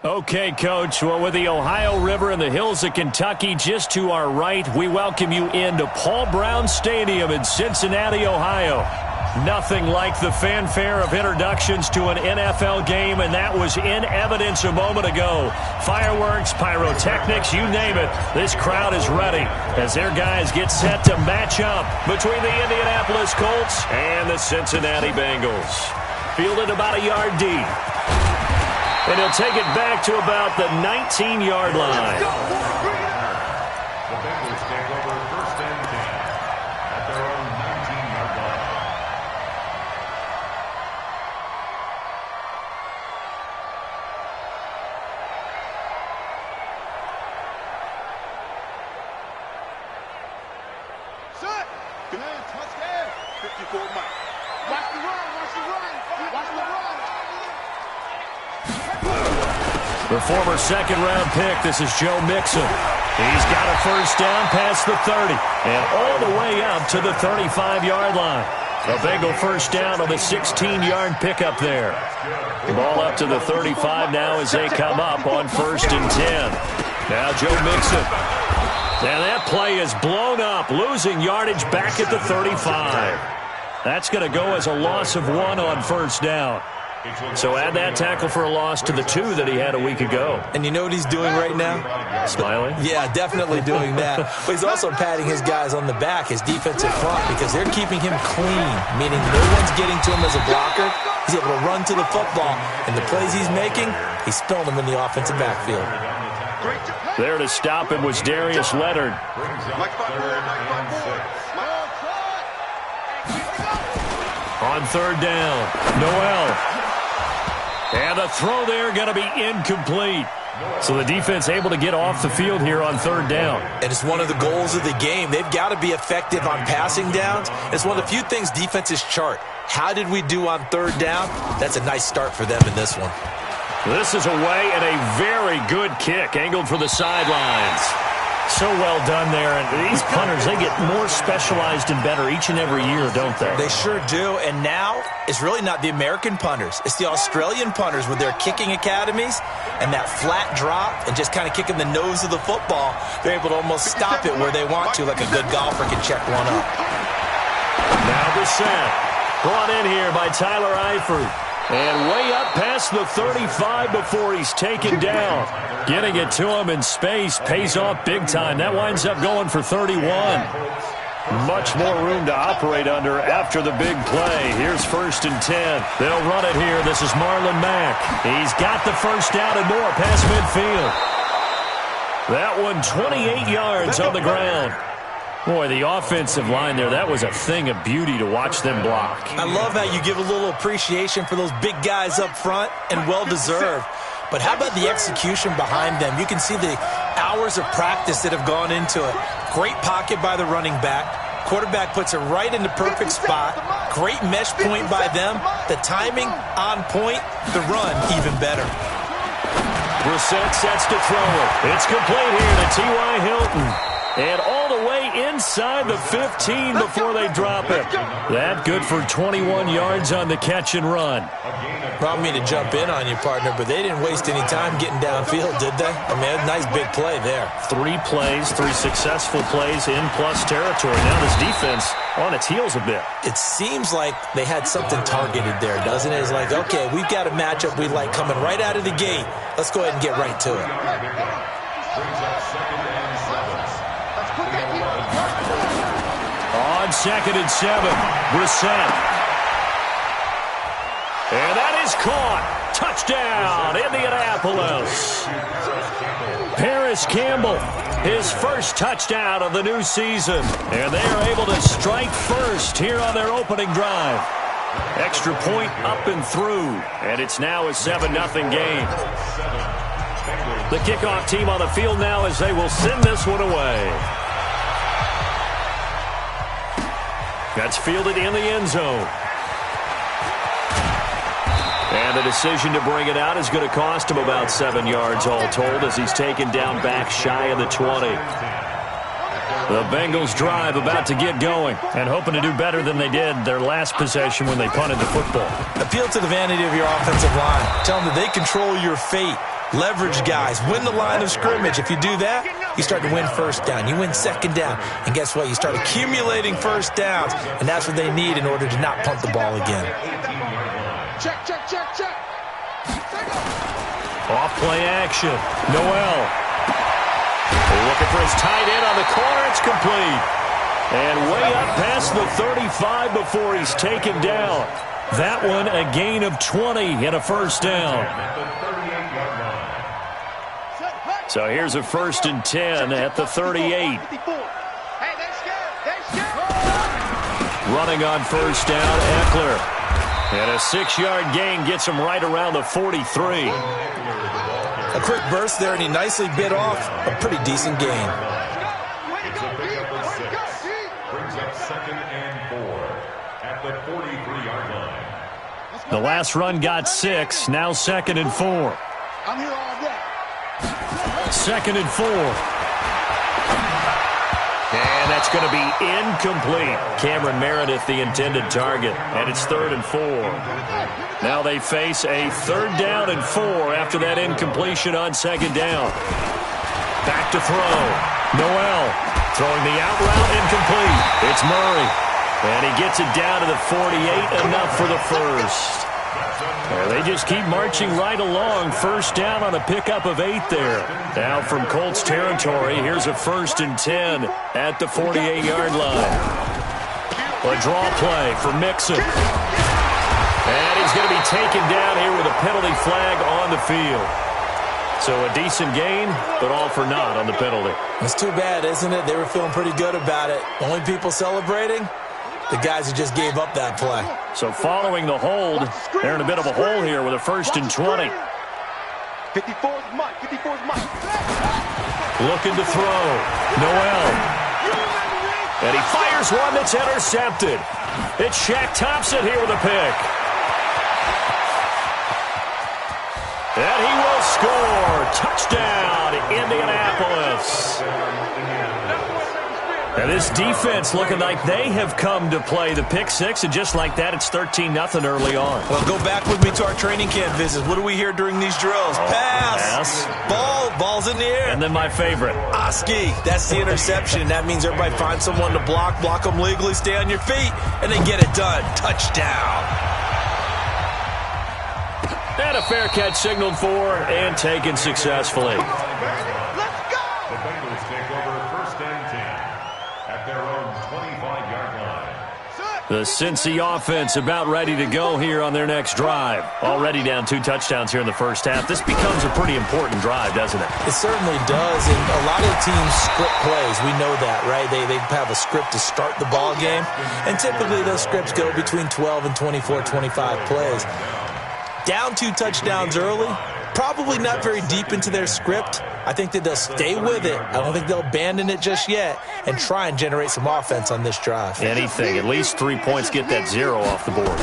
Okay, Coach. Well, with the Ohio River and the hills of Kentucky just to our right, we welcome you into Paul Brown Stadium in Cincinnati, Ohio. Nothing like the fanfare of introductions to an NFL game, and that was in evidence a moment ago. Fireworks, pyrotechnics, you name it. This crowd is ready as their guys get set to match up between the Indianapolis Colts and the Cincinnati Bengals. Fielded about a yard deep. And he'll take it back to about the 19-yard line. The Bengals take over first and 10 at their own 19-yard line. Set. Command, touchdown. 54 miles. Watch the run, watch the run, watch the run. The former second-round pick, this is Joe Mixon. He's got a first down past the 30 and all the way up to the 35-yard line. A Bengal first down on the 16-yard pickup there. Ball up to the 35 now as they come up on first and 10. Now Joe Mixon. And that play is blown up, losing yardage back at the 35. That's going to go as a loss of 1 on first down. So add that tackle for a loss to the 2 that he had a week ago. And you know what he's doing right now? Smiling? Yeah, definitely doing that. But he's also patting his guys on the back, his defensive front, because they're keeping him clean, meaning no one's getting to him as a blocker. He's able to run to the football, and the plays he's making, he's spilling them in the offensive backfield. There to stop him was Darius Leonard. On third down, Noel. And the throw there going to be incomplete. So the defense able to get off the field here on third down. And it's one of the goals of the game. They've got to be effective on passing downs. It's one of the few things defenses chart. How did we do on third down? That's a nice start for them in this one. This is away and a very good kick angled for the sidelines. So well done there. And these punters, they get more specialized and better each and every year, don't they? They sure do. And now it's really not the American punters. It's the Australian punters with their kicking academies and that flat drop and just kind of kicking the nose of the football. They're able to almost stop it where they want to, like a good golfer can check one up. Now the set. Brought in here by Tyler Eifert. And way up past the 35 before he's taken down. Getting it to him in space pays off big time. That winds up going for 31. Much more room to operate under after the big play. Here's first and 10. They'll run it here. This is Marlon Mack. He's got the first down and more past midfield. That one 28 yards on the ground. Boy, the offensive line there, that was a thing of beauty to watch them block. I love how you give a little appreciation for those big guys up front, and well-deserved. But how about the execution behind them? You can see the hours of practice that have gone into it. Great pocket by the running back. Quarterback puts it right in the perfect spot. Great mesh point by them. The timing on point. The run even better. Brissett sets to throw it. It's complete here to T.Y. Hilton. And all the way inside the 15 before they drop it. That good for 21 yards on the catch and run. Well, I don't mean to jump in on you, partner, but they didn't waste any time getting downfield, did they? I mean, a nice big play there. 3 plays, 3 successful plays in plus territory. Now this defense on its heels a bit. It seems like they had something targeted there, doesn't it? It's like, okay, we've got a matchup we like coming right out of the gate. Let's go ahead and get right to it. On second and 7, Brissett. And that is caught. Touchdown, Indianapolis. Paris Campbell, his first touchdown of the new season. And they are able to strike first here on their opening drive. Extra point up and through. And it's now a 7-0 game. The kickoff team on the field now as they will send this one away. That's fielded in the end zone. And the decision to bring it out is going to cost him about 7 yards all told as he's taken down back shy of the 20. The Bengals drive about to get going and hoping to do better than they did their last possession when they punted the football. Appeal to the vanity of your offensive line. Tell them that they control your fate. leverage guys, win the line of scrimmage. If you do that, you start to win first down. You win second down. And guess what? You start accumulating first downs, and that's what they need in order to not punt the ball again. Check, check, check, check. Off play action. Noel. Looking for his tight end on the corner. It's complete. And way up past the 35 before he's taken down. That one a gain of 20 and a first down. So here's a 1st and 10 at the 38. Running on first down, Eckler. And a 6-yard gain gets him right around the 43. A quick burst there, and he nicely bit off a pretty decent gain. Brings up 2nd and 4 at the 43-yard line. The last run got 6, now 2nd and 4. I'm here all day. 2nd and 4. And that's going to be incomplete. Cameron Meredith, the intended target. And it's 3rd and 4. Now they face a 3rd down and 4 after that incompletion on 2nd down. Back to throw. Noel throwing the out route, incomplete. It's Murray. And he gets it down to the 48, enough for the first. They just keep marching right along. First down on a pickup of 8 there. Now from Colts territory, here's a 1st and 10 at the 48-yard line. A draw play for Mixon. And he's going to be taken down here with a penalty flag on the field. So a decent gain, but all for naught on the penalty. It's too bad, isn't it? They were feeling pretty good about it. Only people celebrating? The guys who just gave up that play. So following the hold, they're in a bit of a hole here with a 1st and 20. 54's Mike. 54's Mike. Looking to throw. Noel. And he fires one that's intercepted. It's Shaq Thompson here with a pick. And he will score. Touchdown, Indianapolis. Now this defense looking like they have come to play the pick six, and just like that, it's 13-0 early on. Well, go back with me to our training camp visits. What do we hear during these drills? Pass. Ball's in the air. And then my favorite. Oski. That's the interception. That means everybody finds someone to block them legally, stay on your feet, and then get it done. Touchdown. And a fair catch signaled for and taken successfully. The Bengals take over 1st and 10 at their own 25-yard line. The Cincy offense about ready to go here on their next drive. Already down 2 touchdowns here in the first half. This becomes a pretty important drive, doesn't it? It certainly does, and a lot of teams script plays. We know that, right? They have a script to start the ball game, and typically those scripts go between 12 and 24, 25 plays. Down 2 touchdowns early, probably not very deep into their script. I think that they'll stay with it. I don't think they'll abandon it just yet and try and generate some offense on this drive. Anything. At least 3 points, get that 0 off the board.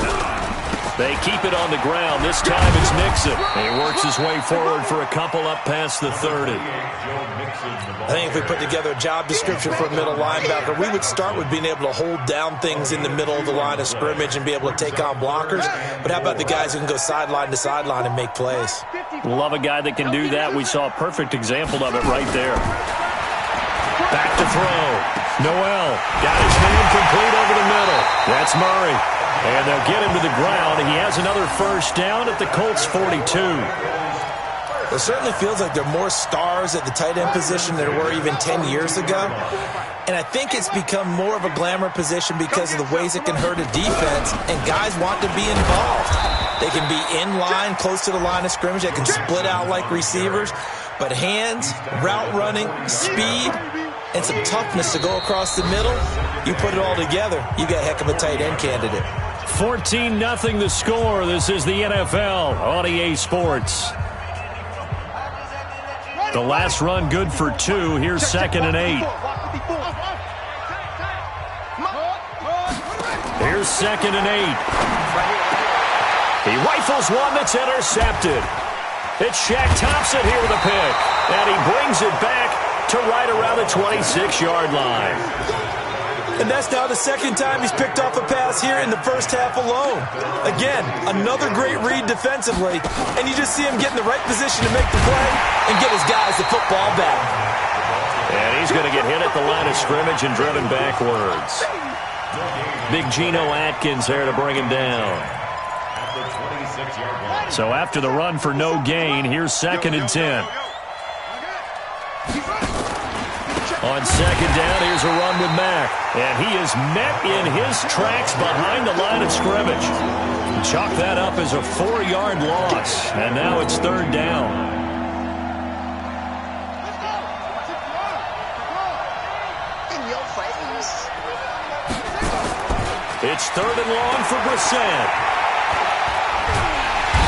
They keep it on the ground. This time it's Mixon. He works his way forward for a couple up past the 30. I think if we put together a job description for a middle linebacker, we would start with being able to hold down things in the middle of the line of scrimmage and be able to take on blockers. But how about the guys who can go sideline to sideline and make plays? Love a guy that can do that. We saw a perfect example of it right there. Back to throw. Noel got his man complete over the middle. That's Murray. And they'll get him to the ground. He has another first down at the Colts 42. It certainly feels like there are more stars at the tight end position than there were even 10 years ago. And I think it's become more of a glamour position because of the ways it can hurt a defense, and guys want to be involved. They can be in line, close to the line of scrimmage. They can split out like receivers. But hands, route running, speed, and some toughness to go across the middle, you put it all together, you got a heck of a tight end candidate. 14-0 the score. This is the NFL on EA Sports. The last run good for 2. Here's 2nd and 8. Here's 2nd and 8. He rifles one that's intercepted. It's Shaq Thompson here with a pick. And he brings it back to right around the 26-yard line. And that's now the second time he's picked off a pass here in the first half alone. Again, another great read defensively, and you just see him get in the right position to make the play and get his guys the football back. And he's going to get hit at the line of scrimmage and driven backwards. Big Geno Atkins there to bring him down. So after the run for no gain, here's 2nd and 10. On 2nd down, here's a run with Mack. And he is met in his tracks behind the line of scrimmage. Chalk that up as a 4-yard loss. And now it's 3rd down. It's 3rd and long for Brissett.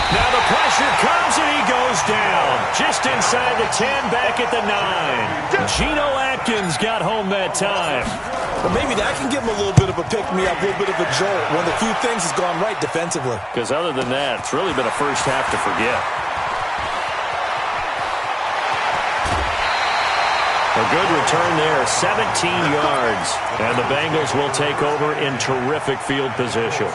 Now the pressure comes and he goes down. Just inside the 10, back at the 9. Geno Atkins got home that time. Well, maybe that can give him a little bit of a pick-me-up, a little bit of a jolt. One of the few things has gone right defensively. Because other than that, it's really been a first half to forget. A good return there, 17 yards. And the Bengals will take over in terrific field position.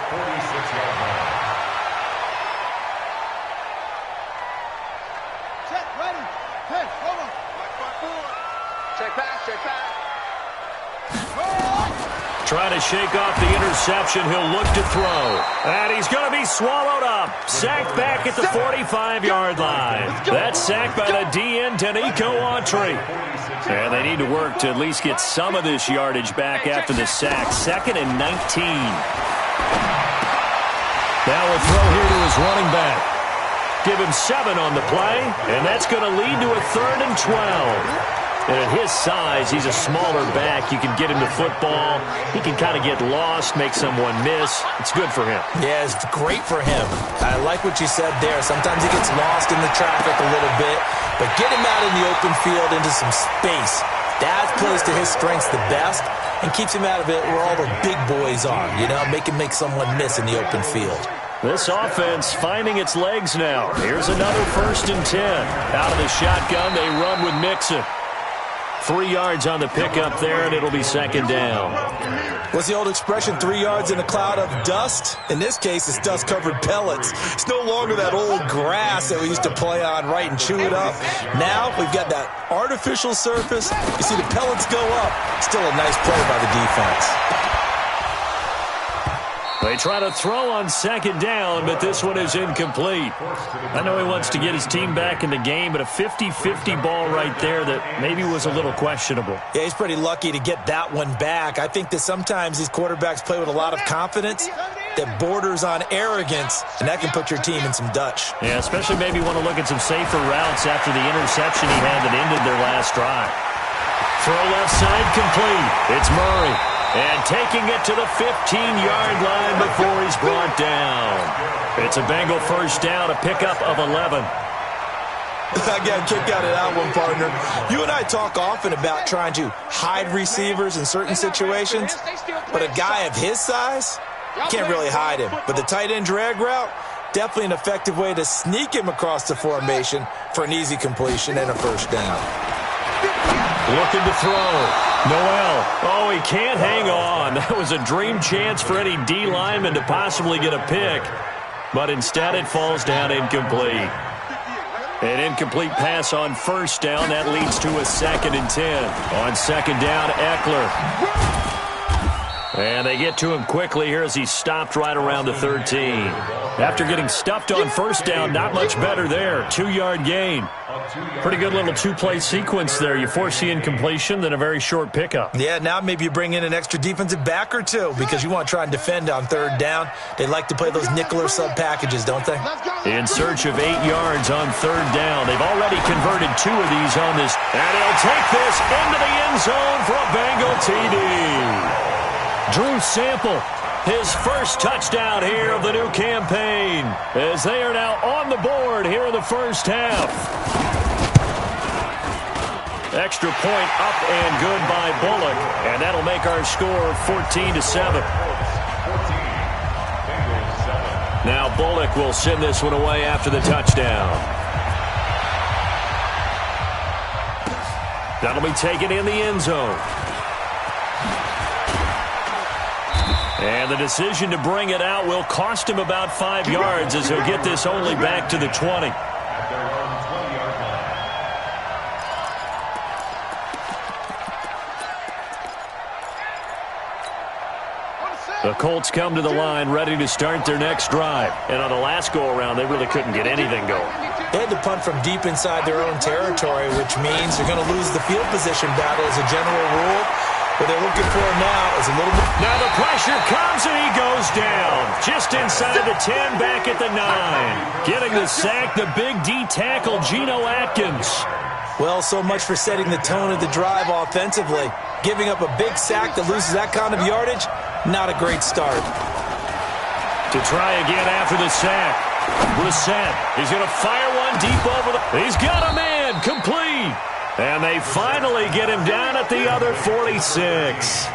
Trying to shake off the interception. He'll look to throw. And he's going to be swallowed up. Sacked back at the 45-yard line. That's sacked by the DN, Danico Autry. And they need to work to at least get some of this yardage back after the sack. 2nd and 19. Now a throw here to his running back. Give him 7 on the play. And that's going to lead to a 3rd and 12. And at his size, he's a smaller back. You can get him to football. He can kind of get lost, make someone miss. It's good for him. Yeah, it's great for him. I like what you said there. Sometimes he gets lost in the traffic a little bit, but get him out in the open field into some space. That plays to his strengths the best and keeps him out of it where all the big boys are, you know, make him make someone miss in the open field. This offense finding its legs now. Here's another 1st and 10. Out of the shotgun, they run with Mixon. 3 yards on the pickup there, and it'll be 2nd down. What's the old expression, 3 yards in a cloud of dust? In this case, it's dust-covered pellets. It's no longer that old grass that we used to play on, right, and chew it up. Now we've got that artificial surface. You see the pellets go up. Still a nice play by the defense. They try to throw on 2nd down, but this one is incomplete. I know he wants to get his team back in the game, but a 50-50 ball right there that maybe was a little questionable. Yeah, he's pretty lucky to get that one back. I think that sometimes these quarterbacks play with a lot of confidence that borders on arrogance, and that can put your team in some Dutch. Yeah, especially maybe want to look at some safer routes after the interception he had that ended their last drive. Throw left side complete. It's Murray. And taking it to the 15-yard line before he's brought down. It's a Bengal 1st down, a pickup of 11. I got a kick out of that one, partner. You and I talk often about trying to hide receivers in certain situations, but a guy of his size, can't really hide him. But the tight end drag route, definitely an effective way to sneak him across the formation for an easy completion and a 1st down. Looking to throw. Noel. Oh, he can't hang on. That was a dream chance for any D lineman to possibly get a pick. But instead it falls down incomplete. An incomplete pass on 1st down. That leads to a 2nd and 10. On 2nd down, Eckler. And they get to him quickly here as he's stopped right around the 13. After getting stuffed on 1st down, not much better there. 2-yard gain. Pretty good little 2-play sequence there. You force the incompletion, then a very short pickup. Yeah, now maybe you bring in an extra defensive back or two because you want to try and defend on 3rd down. They like to play those nickel or sub packages, don't they? In search of 8 yards on 3rd down. They've already converted 2 of these on this. And he'll take this into the end zone for a Bengal TD. Drew Sample, his first touchdown here of the new campaign, as they are now on the board here in the 1st half. Extra point up and good by Bullock, and that'll make our score 14-7. Now Bullock will send this one away after the touchdown. That'll be taken in the end zone. And the decision to bring it out will cost him about 5 yards as he'll get this only back to the 20. At their own 20-yard line. The Colts come to the line ready to start their next drive. And on the last go-around, they really couldn't get anything going. They had to punt from deep inside their own territory, which means they're going to lose the field position battle as a general rule. What they're looking for now is a little bit. Now the pressure comes and he goes down. Just inside the 10, back at the 9. Getting the sack, the big D tackle, Geno Atkins. Well, so much for setting the tone of the drive offensively. Giving up a big sack that loses that kind of yardage, not a great start. To try again after the sack. Brissett, he's going to fire one deep over the... He's got a man, complete. And they finally get him down at the other 46.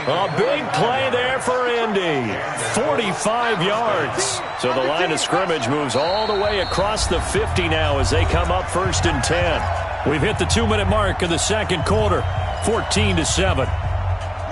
A big play there for Indy. 45 yards. So the line of scrimmage moves all the way across the 50 now as they come up 1st and 10. We've hit the 2-minute mark of the second quarter. 14-7.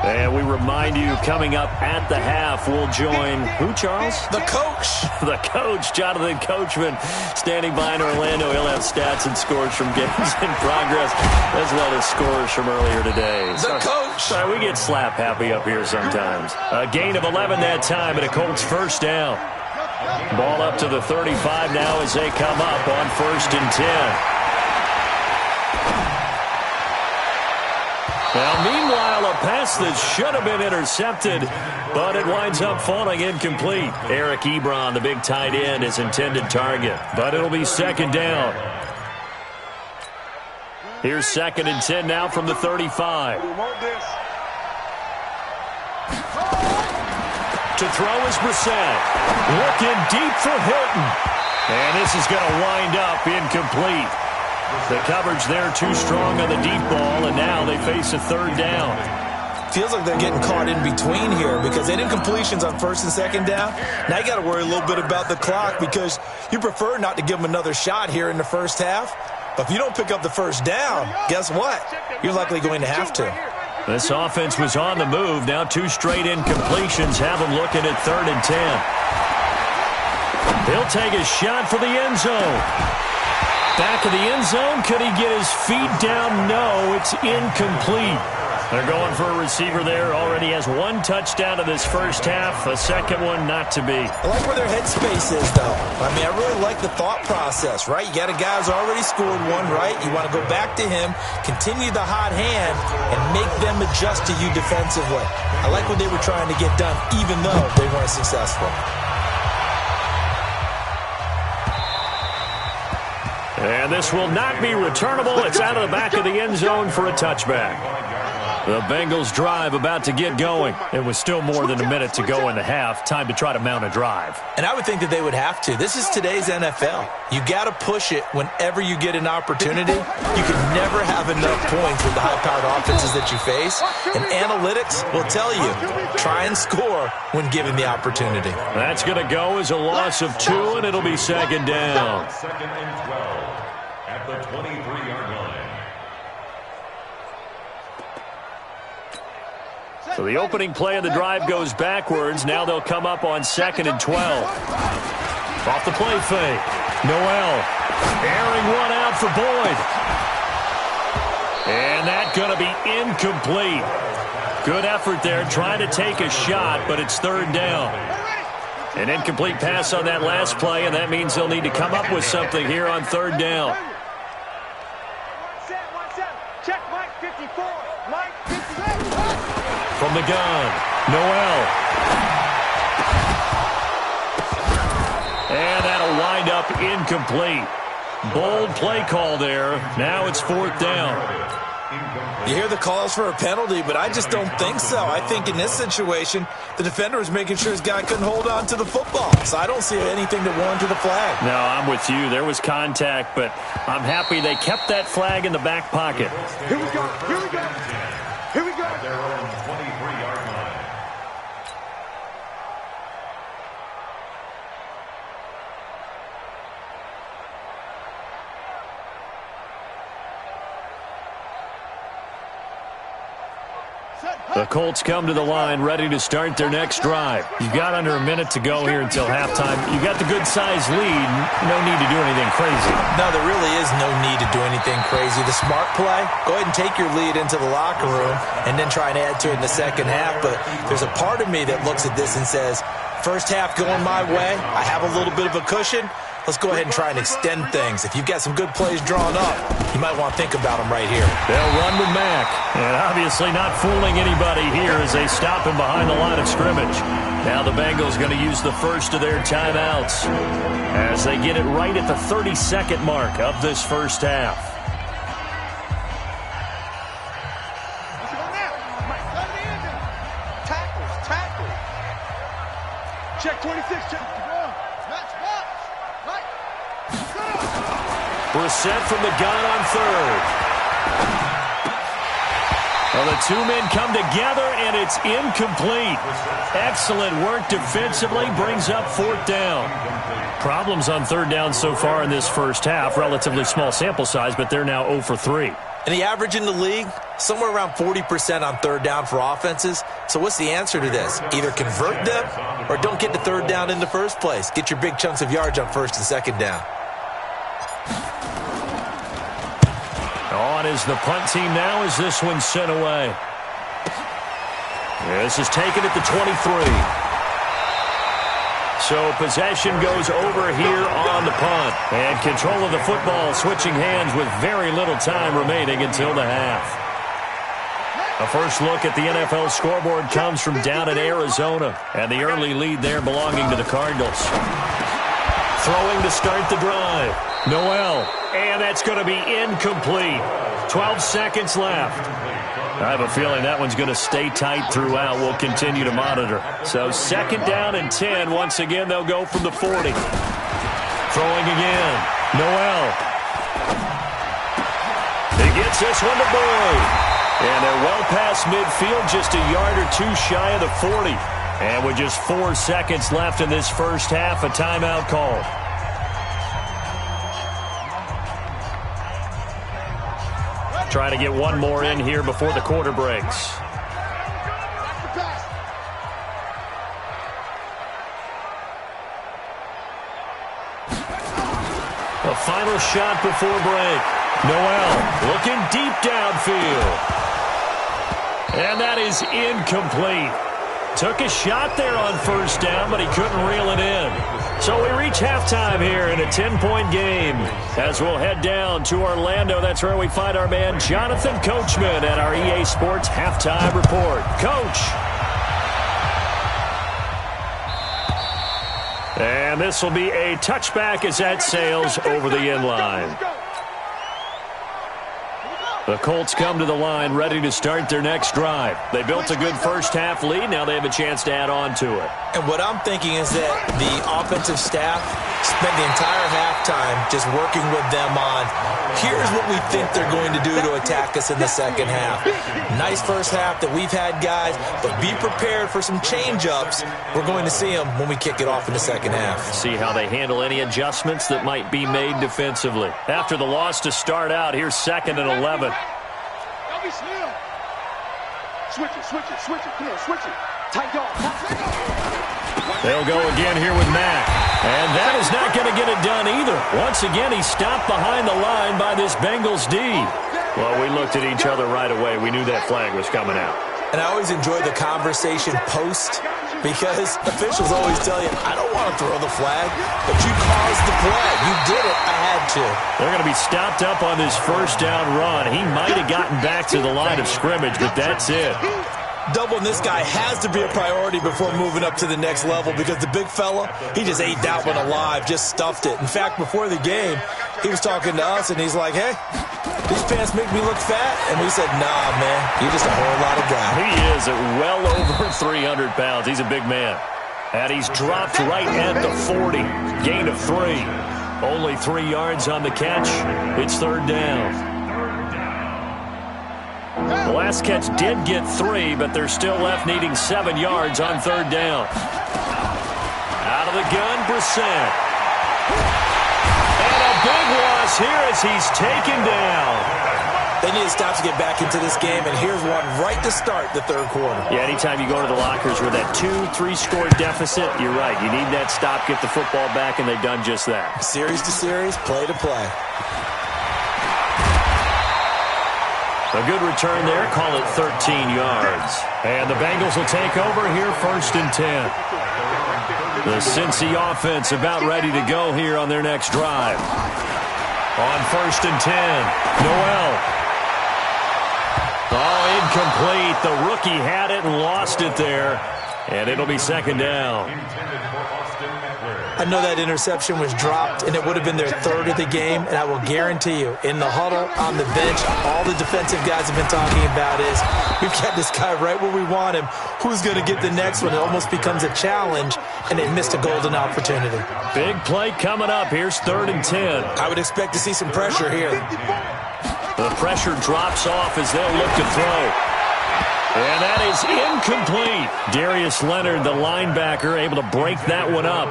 And we remind you, coming up at the half, we'll join who, Charles? The coach. The coach, Jonathan Coachman, standing by in Orlando. He'll have stats and scores from games in progress, as well as scores from earlier today. The coach. Sorry, we get slap happy up here sometimes. A gain of 11 that time, and a Colts first down. Ball up to the 35 now as they come up on 1st and 10. Now, meanwhile, a pass that should have been intercepted, but it winds up falling incomplete. Eric Ebron, the big tight end, is intended target, but it'll be 2nd down. Here's 2nd and 10 now from the 35. To throw is Brissett. Looking deep for Hilton. And this is going to wind up incomplete. The coverage there too strong on the deep ball, and now they face a 3rd down. Feels like they're getting caught in between here because they did completions on 1st and 2nd down. Now you got to worry a little bit about the clock because you prefer not to give them another shot here in the first half. But if you don't pick up the 1st down, guess what? You're likely going to have to. This offense was on the move. Now 2 straight incompletions have them looking at 3rd and 10. He'll take a shot for the end zone. Back of the end zone. Could he get his feet down? No, it's incomplete. They're going for a receiver there. Already has 1 touchdown in this first half. A second one not to be. I like where their headspace is, though. I mean, I really like the thought process, right? You got a guy who's already scored 1, right? You want to go back to him, continue the hot hand, and make them adjust to you defensively. I like what they were trying to get done, even though they weren't successful. And this will not be returnable. It's out of the back of the end zone for a touchback. The Bengals drive about to get going. It was still more than a minute to go in the half. Time to try to mount a drive. And I would think that they would have to. This is today's NFL. You got to push it whenever you get an opportunity. You can never have enough points with the high-powered offenses that you face. And analytics will tell you, try and score when given the opportunity. That's going to go as a loss of 2, and it'll be 2nd down. 2nd and 12 at the 23-yard line. So the opening play of the drive goes backwards. Now they'll come up on 2nd and 12. Off the play fake. Noel airing one out for Boyd. And that's going to be incomplete. Good effort there trying to take a shot, but it's 3rd down. An incomplete pass on that last play, and that means they'll need to come up with something here on 3rd down. From the gun, Noel. And that'll wind up incomplete. Bold play call there. Now it's 4th down. You hear the calls for a penalty, but I just don't think so. I think in this situation, the defender was making sure his guy couldn't hold on to the football. So I don't see anything that warranted a flag. No, I'm with you. There was contact, but I'm happy they kept that flag in the back pocket. Here we go. Here we go. Here we go. At their own 23-yard line. The Colts come to the line ready to start their next drive. You've got under a minute to go here until halftime. You've got the good-sized lead. No need to do anything crazy. No, there really is no need to do anything crazy. The smart play, go ahead and take your lead into the locker room and then try and add to it in the second half. But there's a part of me that looks at this and says, first half going my way, I have a little bit of a cushion. Let's go ahead and try and extend things. If you've got some good plays drawn up, you might want to think about them right here. They'll run with Mack. And obviously not fooling anybody here as they stop him behind the line of scrimmage. Now the Bengals going to use the first of their timeouts as they get it right at the 30-second mark of this first half. Check 26, check. Brissett from the gun on third. Well, the two men come together, and it's incomplete. Excellent work defensively, brings up fourth down. Problems on third down so far in this first half. Relatively small sample size, but they're now 0 for 3. And the average in the league, somewhere around 40% on third down for offenses. So what's the answer to this? Either convert them or don't get to third down in the first place. Get your big chunks of yards on first and second down. On is the punt team now as this one's sent away. This is taken at the 23. So possession goes over here on the punt. And control of the football switching hands with very little time remaining until the half. A first look at the NFL scoreboard comes from down in Arizona. And the early lead there belonging to the Cardinals. Throwing to start the drive. Noel. And that's going to be incomplete. 12 seconds left. I have a feeling that one's going to stay tight throughout. We'll continue to monitor. So second down and 10. Once again, they'll go from the 40. Throwing again. Noel. He gets this one to Boyd. And they're well past midfield, just a yard or two shy of the 40. And with just 4 seconds left in this first half, a timeout call. Trying to get one more in here before the quarter breaks. A final shot before break. Noel looking deep downfield. And that is incomplete. Took a shot there on first down, but he couldn't reel it in. So we reach halftime here in a 10-point game. As we'll head down to Orlando, that's where we find our man Jonathan Coachman at our EA Sports Halftime Report. Coach. And this will be a touchback as that sails over the end line. The Colts come to the line ready to start their next drive. They built a good first half lead. Now they have a chance to add on to it. And what I'm thinking is that the offensive staff spent the entire halftime just working with them on, here's what we think they're going to do to attack us in the second half. Nice first half that we've had, guys, but be prepared for some change-ups. We're going to see them when we kick it off in the second half. See how they handle any adjustments that might be made defensively. After the loss to start out, here's 2nd and 11. Don't be slim. Switch it, switch it, switch it. Come on, switch it. Tight dog. They'll go again here with Mack. And that is not going to get it done either. Once again, he's stopped behind the line by this Bengals D. Well, we looked at each other right away. We knew that flag was coming out. And I always enjoy the conversation post because officials always tell you, I don't want to throw the flag, but you caused the play. You did it. I had to. They're going to be stopped up on this first down run. He might have gotten back to the line of scrimmage, but that's it. Doubling this guy has to be a priority before moving up to the next level because the big fella, he just ate that one alive, just stuffed it. In fact, before the game, he was talking to us, and he's like, hey, these pants make me look fat. And we said, nah, man, you're just a whole lot of guy. He is at well over 300 pounds. He's a big man. And he's dropped right at the 40. Gain of 3. Only 3 yards on the catch. It's third down. The last catch did get 3, but they're still left needing 7 yards on third down. Out of the gun, Brissett. And a big loss here as he's taken down. They need to stop to get back into this game, and here's one right to start the third quarter. Yeah, anytime you go to the lockers with that 2-3 score deficit, you're right. You need that stop, get the football back, and they've done just that. Series to series, play to play. A good return there. Call it 13 yards. And the Bengals will take over here, 1st and 10. The Cincy offense about ready to go here on their next drive. On 1st and 10, Noel. Oh, incomplete. The rookie had it and lost it there. And it'll be 2nd down. I know that interception was dropped, and it would have been their 3rd of the game, and I will guarantee you, in the huddle, on the bench, all the defensive guys have been talking about is, we've got this guy right where we want him. Who's going to get the next one? It almost becomes a challenge, and they missed a golden opportunity. Big play coming up. Here's 3rd and 10. I would expect to see some pressure here. The pressure drops off as they'll look to throw. And that is incomplete. Darius Leonard, the linebacker, able to break that one up.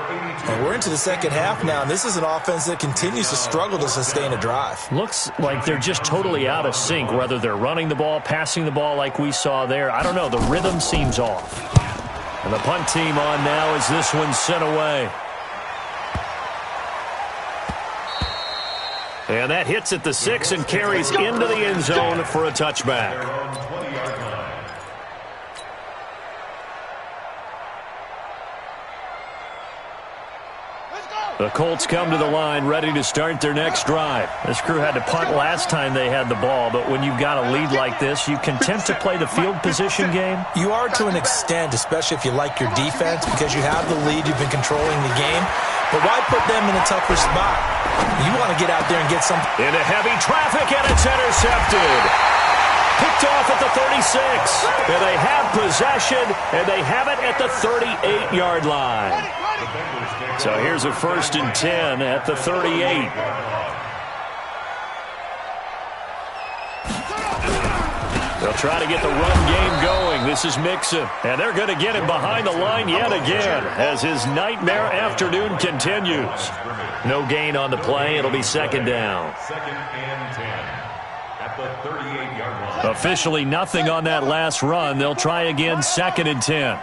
And we're into the second half now, and this is an offense that continues to struggle to sustain a drive. Looks like they're just totally out of sync, whether they're running the ball, passing the ball like we saw there. I don't know. The rhythm seems off. And the punt team on now as this one's sent away. And that hits at the 6 and carries into the end zone for a touchback. The Colts come to the line ready to start their next drive. This crew had to punt last time they had the ball, but when you've got a lead like this, you content to play the field position game? You are to an extent, especially if you like your defense, because you have the lead, you've been controlling the game. But why put them in a tougher spot? You want to get out there and get some. Into heavy traffic, and it's intercepted. Picked off at the 36. And they have possession, and they have it at the 38-yard line. So here's a 1st and 10 at the 38. They'll try to get the run game going. This is Mixon. And they're going to get him behind the line yet again as his nightmare afternoon continues. No gain on the play. It'll be 2nd down. 2nd and 10 at the 38-yard line. Officially nothing on that last run. They'll try again 2nd and 10.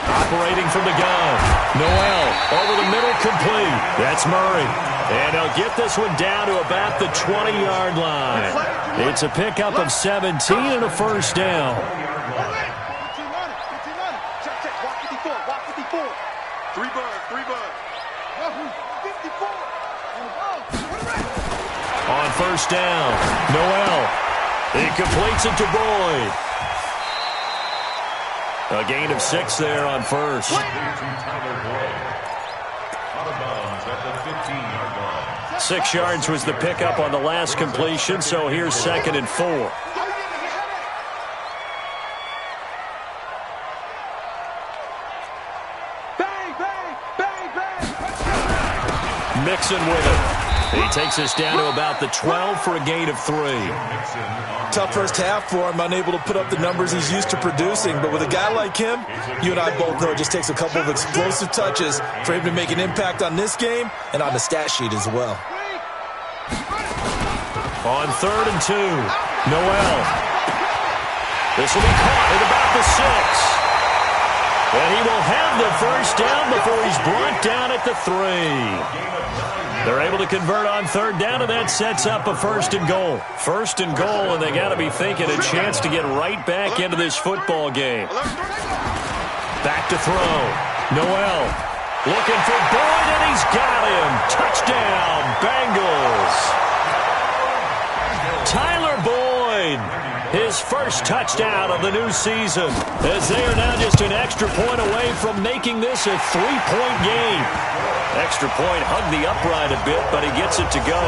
Operating from the gun. Noel over the middle, complete. That's Murray. And they'll get this one down to about the 20-yard line. It's a pickup of 17 and a 1st down. On 1st down, Noel. He completes it to Boyd. A gain of 6 there on 1st. Out of bounds at the 15-yard line. 6 yards was the pickup on the last completion, so here's 2nd and 4. Mixon with it. He takes us down to about the 12 for a gain of 3. Tough first half for him, unable to put up the numbers he's used to producing. But with a guy like him, you and I both know it just takes a couple of explosive touches for him to make an impact on this game and on the stat sheet as well. On 3rd and 2, Noel. This will be caught at about the 6. And he will have the 1st down before he's brought down at the 3. They're able to convert on 3rd down, and that sets up a 1st and goal. 1st and goal, and they got to be thinking a chance to get right back into this football game. Back to throw. Noel looking for Boyd, and he's got him. Touchdown, Bengals. Tyler Boyd, his first touchdown of the new season, as they are now just an extra point away from making this a 3-point game. Extra point hugged the upright a bit, but he gets it to go.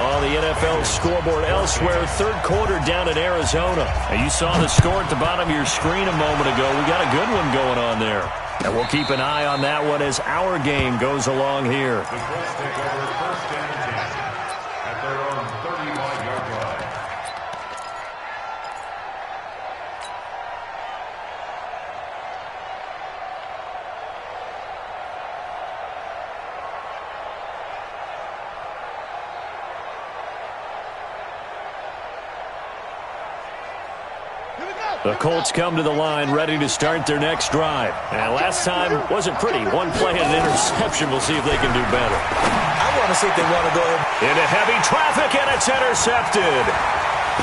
On the NFL scoreboard elsewhere, 3rd quarter down in Arizona. And you saw the score at the bottom of your screen a moment ago. We got a good one going on there. And we'll keep an eye on that one as our game goes along here. The Colts take over 1st and 10 at their own 35-yard line. The Colts come to the line ready to start their next drive. And last time wasn't pretty. One play and an interception. We'll see if they can do better. I want to see if they want to go ahead. Into heavy traffic, and it's intercepted.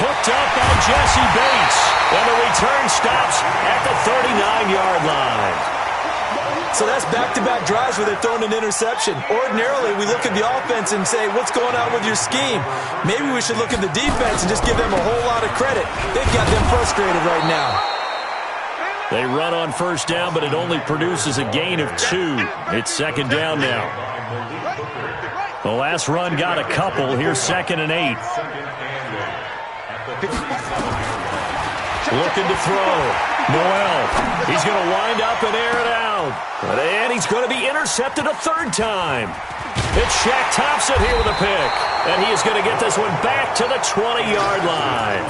Hooked up by Jesse Bates. And the return stops at the 39-yard line. So that's back-to-back drives where they're throwing an interception. Ordinarily, we look at the offense and say, what's going on with your scheme? Maybe we should look at the defense and just give them a whole lot of credit. They've got them frustrated right now. They run on first down, but it only produces a gain of 2. It's second down now. The last run got a couple. Here's 2nd and 8. Looking to throw. Noel. He's going to wind up and air it out. And he's going to be intercepted a third time. It's Shaq Thompson here with a pick. And he is going to get this one back to the 20-yard line.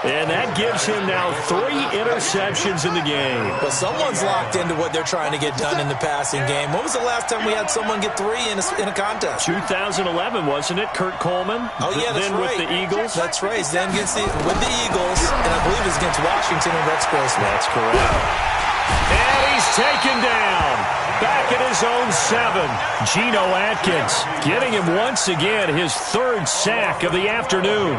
And that gives him now 3 interceptions in the game. Well, someone's locked into what they're trying to get done in the passing game. When was the last time we had someone get 3 in a contest? 2011, wasn't it? Kurt Coleman? Oh, yeah, that's then right. With the Eagles? That's right. Then with the Eagles, and I believe it's against Washington and Rex Grossman. That's correct. And he's taken down. Back at his own 7. Geno Atkins getting him once again his 3rd sack of the afternoon.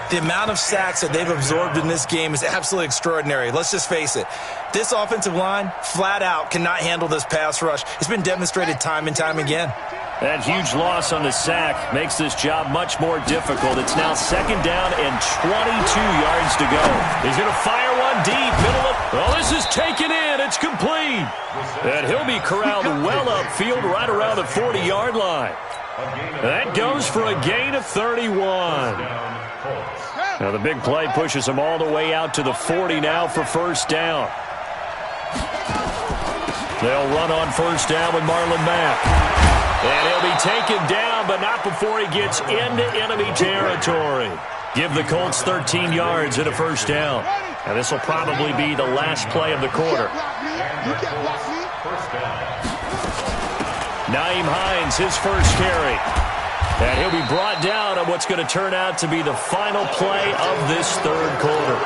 The amount of sacks that they've absorbed in this game is absolutely extraordinary. Let's just face it. This offensive line, flat out, cannot handle this pass rush. It's been demonstrated time and time again. That huge loss on the sack makes this job much more difficult. It's now second down and 22 yards to go. He's going to fire one deep, middle of... Well, this is taken in. It's complete. And he'll be corralled well upfield right around the 40-yard line. That goes for a gain of 31. Now the big play pushes him all the way out to the 40 now for first down. They'll run on first down with Marlon Mack. And he'll be taken down, but not before he gets into enemy territory. Give the Colts 13 yards and a first down. And this will probably be the last play of the quarter. Nyheim Hines, his first carry. And he'll be brought down on what's going to turn out to be the final play of this third quarter.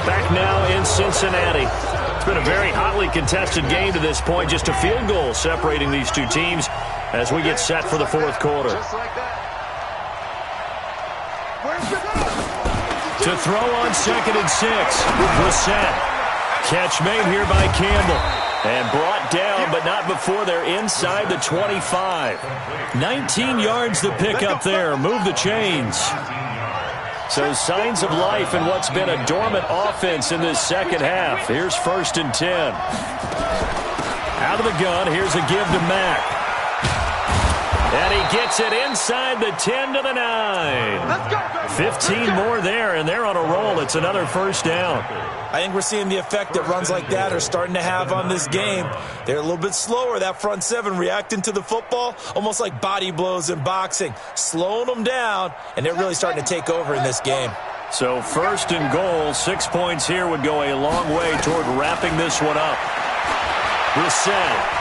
Back now in Cincinnati. It's been a very hotly contested game to this point. Just a field goal separating these two teams as we get set for the fourth quarter. To throw on 2nd and 6. Brissett. Catch made here by Campbell. And brought down, but not before they're inside the 25. 19 yards the pick up there. Move the chains. So signs of life in what's been a dormant offense in this second half. Here's 1st and 10. Out of the gun, here's a give to Mack. And he gets it inside the 10 to the 9. 15 more there, and they're on a roll. It's another first down. I think we're seeing the effect that runs like that are starting to have on this game. They're a little bit slower, that front 7, reacting to the football, almost like body blows in boxing, slowing them down, and they're really starting to take over in this game. So 1st and goal, 6 points here would go a long way toward wrapping this one up. Brissett.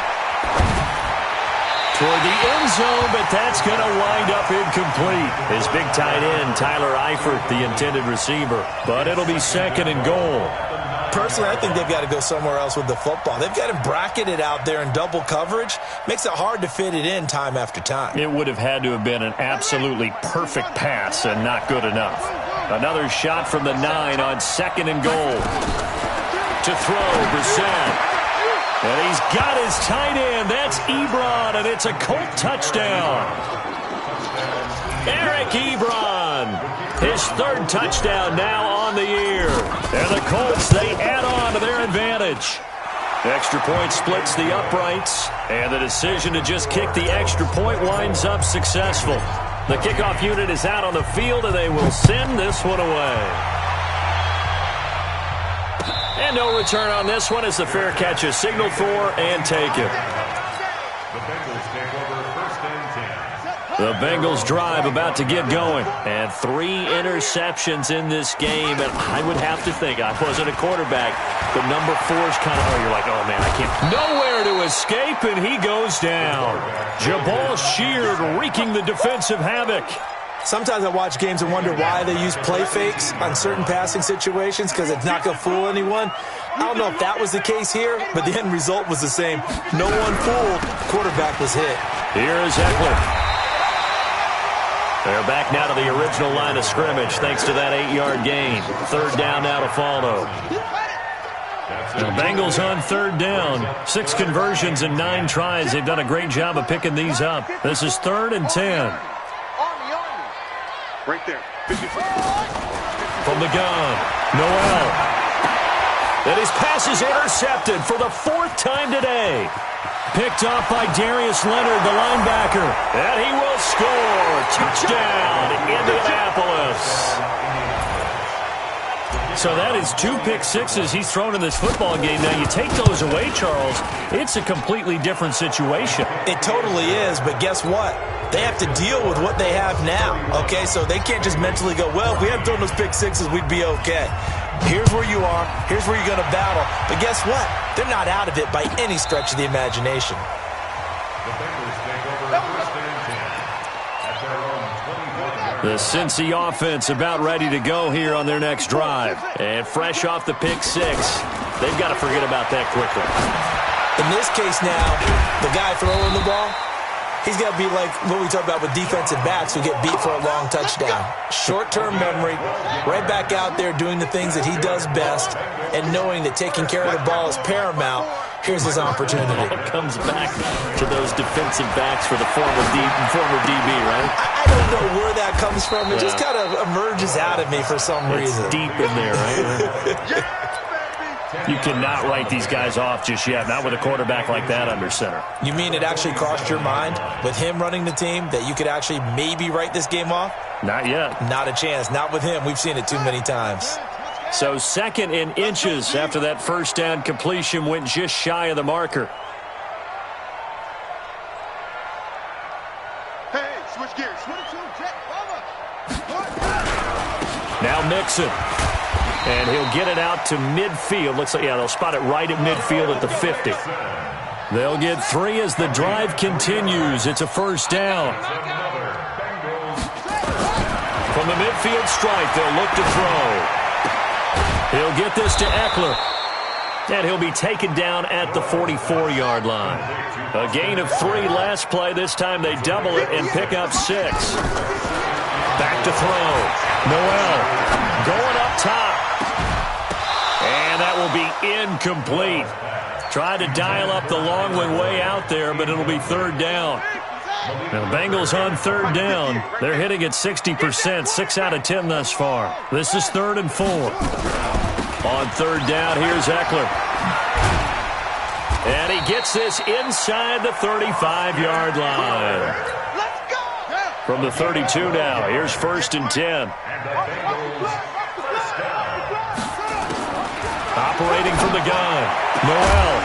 Toward the end zone, but that's going to wind up incomplete. His big tight end, Tyler Eifert, the intended receiver. But it'll be 2nd and goal. Personally, I think they've got to go somewhere else with the football. They've got him bracketed out there in double coverage. Makes it hard to fit it in time after time. It would have had to have been an absolutely perfect pass and not good enough. Another shot from the 9 on 2nd and goal. To throw, Brissett. And he's got his tight end. That's Ebron, and it's a Colt touchdown. Eric Ebron, his 3rd touchdown now on the year. And the Colts, they add on to their advantage. Extra point splits the uprights, and the decision to just kick the extra point winds up successful. The kickoff unit is out on the field, and they will send this one away. And no return on this one as the fair catch is signaled for and taken. The Bengals take over 1st and 10. The Bengals drive about to get going. And 3 interceptions in this game. And I would have to think, I wasn't a quarterback, but number 4 is kind of, you're like, oh man, I can't. Nowhere to escape, and he goes down. Jabal Sheard wreaking the defensive havoc. Sometimes I watch games and wonder why they use play fakes on certain passing situations because it's not going to fool anyone. I don't know if that was the case here, but the end result was the same. No one fooled. Quarterback was hit. Here is Eckler. They're back now to the original line of scrimmage thanks to that 8-yard gain. Third down now to follow. The Bengals on third down. 6 conversions and 9 tries. They've done a great job of picking these up. This is 3rd and 10. Right there. From the gun, Noel. And his pass is intercepted for the 4th time today. Picked off by Darius Leonard, the linebacker. And he will score. Touchdown, Indianapolis. So that is 2 pick sixes he's thrown in this football game. Now, you take those away, Charles, it's a completely different situation. It totally is, but guess what? They have to deal with what they have now, okay? So they can't just mentally go, well, if we hadn't thrown those pick sixes, we'd be okay. Here's where you are. Here's where you're going to battle. But guess what? They're not out of it by any stretch of the imagination. The Bengals take over 1st and 10 at their own 25-yard line. The Cincy offense about ready to go here on their next drive. And fresh off the pick 6, they've got to forget about that quickly. In this case now, the guy throwing the ball, he's got to be like what we talk about with defensive backs who get beat for a long touchdown. Short-term memory, right back out there doing the things that he does best, and knowing that taking care of the ball is paramount. Here's his opportunity. It comes back to those defensive backs for the former DB, right? I don't know where that comes from. It just kind of emerges out of me for some reason. It's deep in there, right? You cannot write these guys off just yet, not with a quarterback like that under center. You mean it actually crossed your mind with him running the team that you could actually maybe write this game off? Not yet. Not a chance. Not with him. We've seen it too many times. So 2nd and inches after that first down completion went just shy of the marker. Hey, switch gears. Now Mixon. And he'll get it out to midfield. Looks like, yeah, they'll spot it right at midfield at the 50. They'll get 3 as the drive continues. It's a first down. From the midfield stripe, they'll look to throw. He'll get this to Eckler. And he'll be taken down at the 44-yard line. A gain of 3 last play. This time they double it and pick up 6. Back to throw. Noel going up top. And that will be incomplete. Tried to dial up the long one way out there, but it'll be 3rd down. Now the Bengals on 3rd down. They're hitting at 60%, 6 out of 10 thus far. This is 3rd and 4. On 3rd down, here's Eckler. And he gets this inside the 35-yard line. From the 32 now, here's 1st and 10. Operating from the gun, Noel.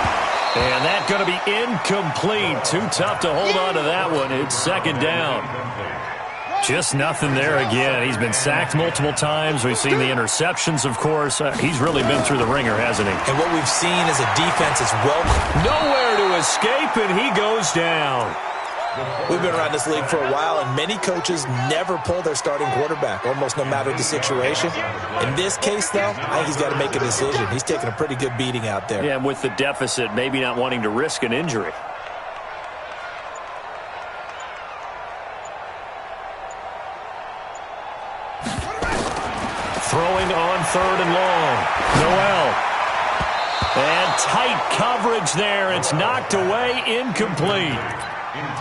And that's going to be incomplete. Too tough to hold on to that one. It's 2nd down. Just nothing there again. He's been sacked multiple times. We've seen the interceptions, of course. He's really been through the ringer, hasn't he? And what we've seen is a defense that's welcome. Nowhere to escape, and he goes down. We've been around this league for a while, and many coaches never pull their starting quarterback, almost no matter the situation. In this case, though, I think he's got to make a decision. He's taking a pretty good beating out there. Yeah, and with the deficit, maybe not wanting to risk an injury. Throwing on 3rd and long. Noel. And tight coverage there. It's knocked away, incomplete.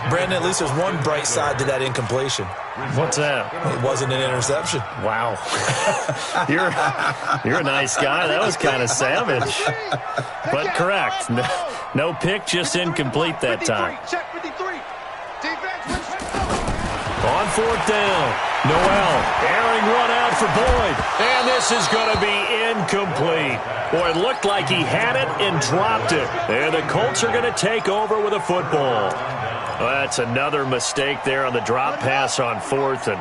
Brandon, at least there's one bright side to that incompletion. What's that? It wasn't an interception. Wow. You're a nice guy. That was kind of savage. But correct. No pick, just incomplete that time. On 4th down, Noel airing one out for Boyd. And this is going to be incomplete. Boy, it looked like he had it and dropped it. And the Colts are going to take over with a football. Well, that's another mistake there on the drop pass on 4th. And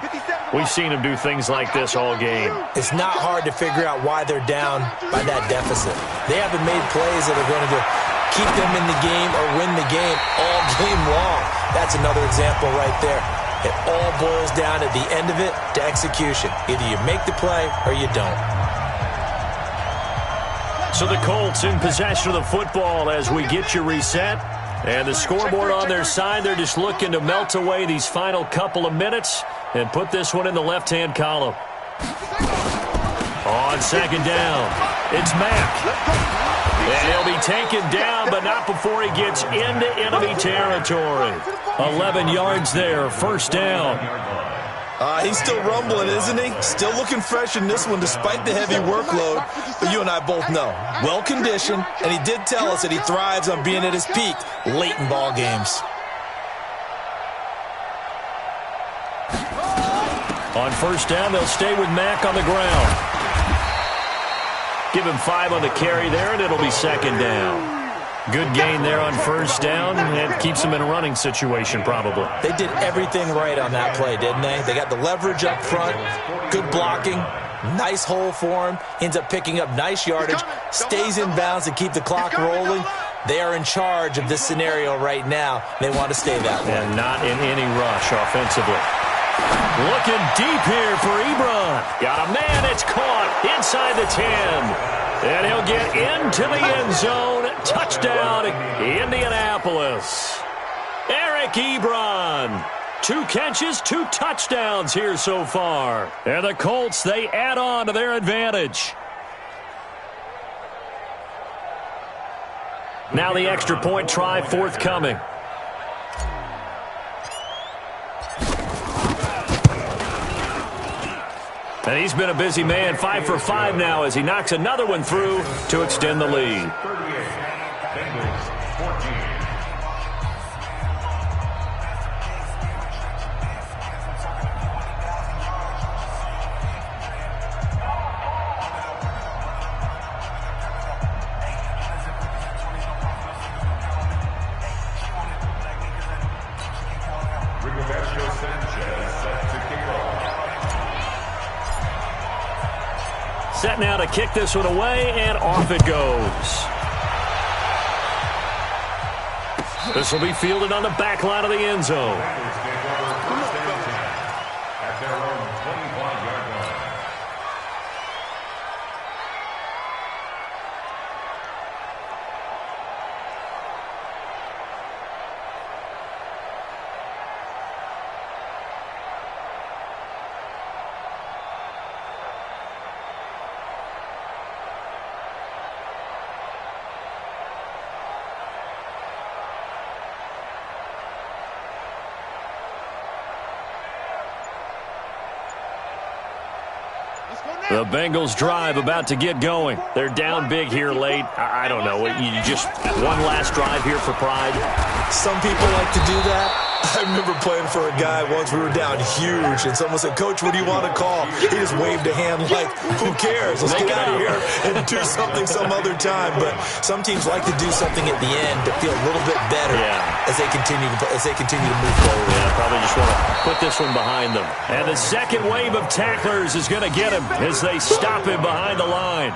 we've seen him do things like this all game. It's not hard to figure out why they're down by that deficit. They haven't made plays that are going to keep them in the game or win the game all game long. That's another example right there. It all boils down at the end of it to execution. Either you make the play or you don't. So the Colts in possession of the football as we get you reset. And the scoreboard on their side, they're just looking to melt away these final couple of minutes and put this one in the left-hand column. On second down, it's Mack. And he'll be taken down, but not before he gets into enemy territory. 11 yards there, first down. He's still rumbling, isn't he? Still looking fresh in this one despite the heavy workload. But you and I both know, well-conditioned, and he did tell us that he thrives on being at his peak late in ball games. On first down, they'll stay with Mack on the ground. Give him 5 on the carry there, and it'll be second down. Good gain there on first down, and keeps him in a running situation probably. They did everything right on that play, didn't they? They got the leverage up front, good blocking, nice hole for him, ends up picking up nice yardage, stays in bounds to keep the clock rolling. They are in charge of this scenario right now. They want to stay that way. And not in any rush offensively. Looking deep here for Ebron. Got a man, it's caught inside the 10. And he'll get into the end zone. Touchdown, Indianapolis. Eric Ebron. 2 catches, 2 touchdowns here so far. And the Colts, they add on to their advantage. Now the extra point try forthcoming. And he's been a busy man, 5 for 5 now as he knocks another one through to extend the lead. 38, Bengals 14. Set now to kick this one away, and off it goes. This will be fielded on the back line of the end zone. At their own 25-yard line. The Bengals drive about to get going. They're down big here late. I don't know. You just one last drive here for pride? Some people like to do that. I remember playing for a guy once. We were down huge, and someone said, "Coach, what do you want to call?" He just waved a hand like, "Who cares? Let's get out of here and do something some other time." But some teams like to do something at the end to feel a little bit better as they continue to move forward. Yeah, probably just want to put this one behind them. And the second wave of tacklers is going to get him as they stop him behind the line.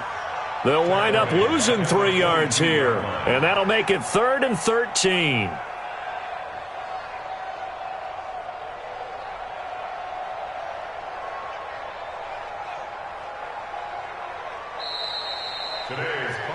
They'll wind up losing 3 yards here, and that'll make it 3rd and 13.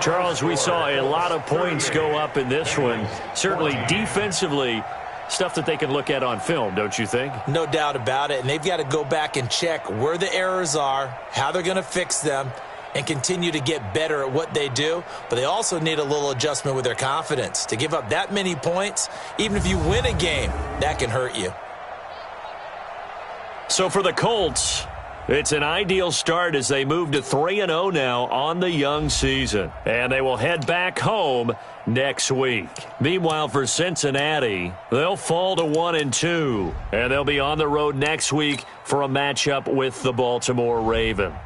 Charles, we saw a lot of points go up in this one. Certainly defensively, stuff that they can look at on film, don't you think? No doubt about it, and they've got to go back and check where the errors are, how they're going to fix them, and continue to get better at what they do. But they also need a little adjustment with their confidence. To give up that many points, even if you win a game, that can hurt you. So for the Colts, it's an ideal start as they move to 3-0 now on the young season. And they will head back home next week. Meanwhile, for Cincinnati, they'll fall to 1-2. And they'll be on the road next week for a matchup with the Baltimore Ravens.